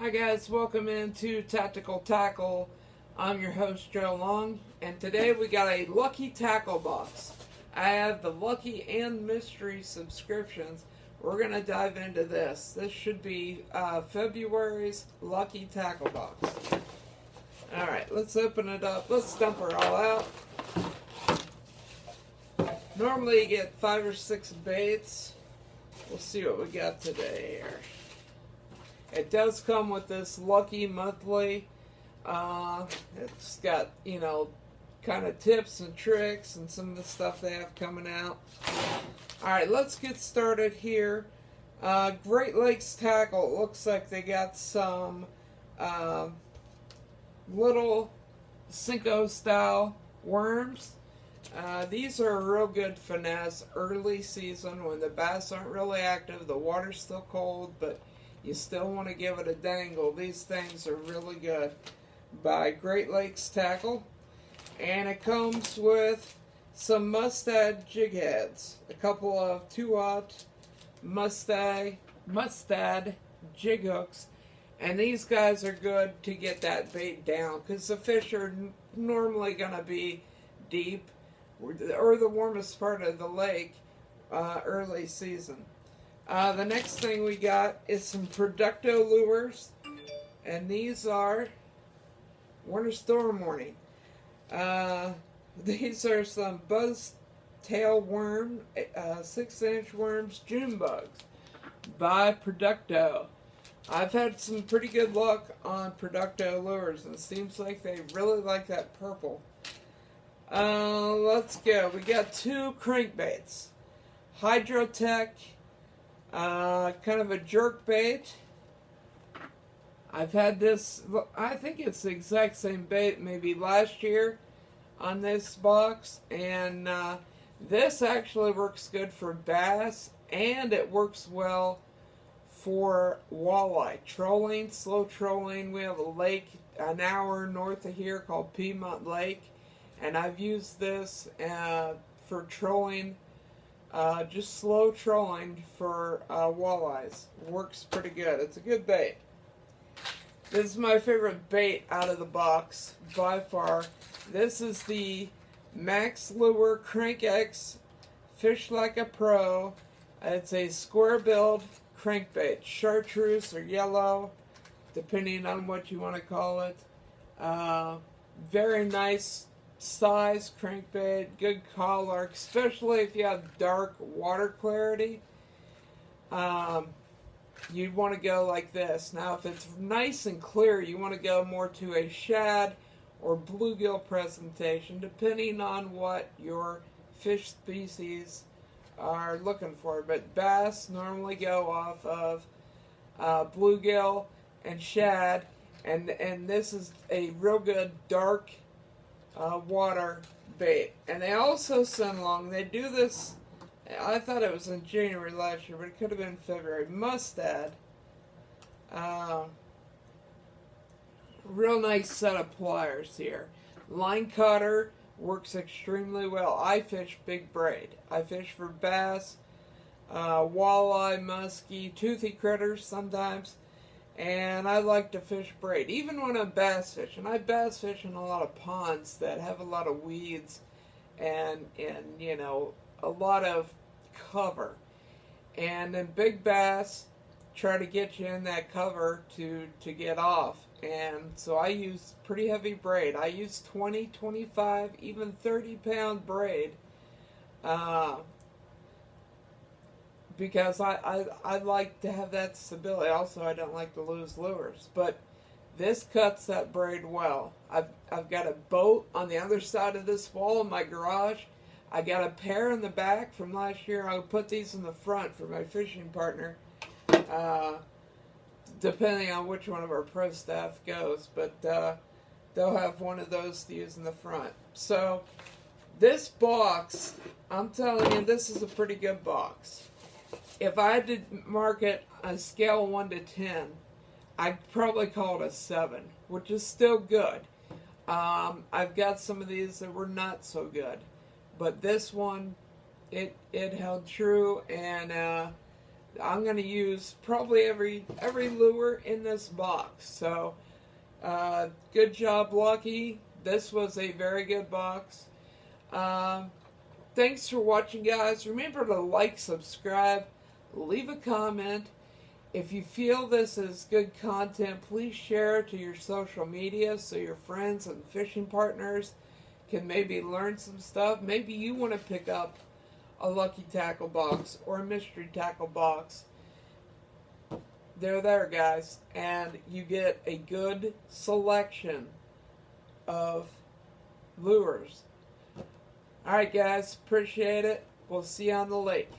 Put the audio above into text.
Hi guys, welcome into Tactical Tackle. I'm your host Joe Long, and today we got a Lucky Tackle box. I have the Lucky and Mystery subscriptions. We're going to dive into this. This should be February's Lucky Tackle box. Alright, let's open it up. Let's dump her all out. Normally you get 5 or 6 baits. We'll see what we got today here. It does come with this Lucky Monthly. It's got, kind of tips and tricks and some of the stuff they have coming out. Alright, let's get started here. Great Lakes Tackle. It looks like they got some little Cinco style worms. These are a real good finesse early season when the bass aren't really active, the water's still cold, but you still want to give it a dangle. These things are really good. By Great Lakes Tackle. And it comes with some Mustad jig heads. A couple of 2-aught Mustad jig hooks. And these guys are good to get that bait down because the fish are normally going to be deep or the warmest part of the lake early season. The next thing we got is some Producto lures, and these are Winter Storm Warning. These are some buzz tail worm, 6-inch worms, June bugs by Producto. I've had some pretty good luck on Producto lures, and it seems like they really like that purple. Let's go. We got 2 crankbaits. Hydrotech. Kind of a jerk bait. I've had this, I think it's the exact same bait maybe last year on this box, and this actually works good for bass, and it works well for walleye. Trolling, slow trolling. We have a lake an hour north of here called Piedmont Lake, and I've used this for trolling. Just slow trolling for walleyes. Works pretty good. It's a good bait. This is my favorite bait out of the box by far. This is the Max Lure Crank X Fish Like a Pro. It's a square build crankbait. Chartreuse or yellow, depending on what you want to call it. Very nice size crankbait, good color, especially if you have dark water clarity. You'd want to go like this. Now if it's nice and clear, you want to go more to a shad or bluegill presentation, depending on what your fish species are looking for. But bass normally go off of bluegill and shad, and this is a real good dark water bait. And they also send along, they do this, I thought it was in January last year, but it could have been February. Mustad. Real nice set of pliers here. Line cutter works extremely well. I fish big braid. I fish for bass, walleye, muskie, toothy critters sometimes. And I like to fish braid, even when I'm bass fishing. I bass fish in a lot of ponds that have a lot of weeds and a lot of cover. And then big bass try to get you in that cover to get off. And so I use pretty heavy braid. I use 20, 25, even 30-pound braid. Because I like to have that stability. Also, I don't like to lose lures. But this cuts that braid well. I've got a boat on the other side of this wall in my garage. I got a pair in the back from last year. I'll put these in the front for my fishing partner, depending on which one of our pro staff goes. But they'll have one of those to use in the front. So this box, I'm telling you, this is a pretty good box. If I had to mark it on a scale of 1 to 10, I'd probably call it a 7, which is still good. I've got some of these that were not so good, but this one, it held true, and I'm going to use probably every lure in this box. So, good job, Lucky. This was a very good box. Thanks for watching, guys. Remember to like, subscribe, leave a comment. If you feel this is good content, please share it to your social media so your friends and fishing partners can maybe learn some stuff. Maybe you want to pick up a Lucky Tackle box or a Mystery Tackle box. They're there, guys, and you get a good selection of lures. Alright, guys, appreciate it. We'll see you on the lake.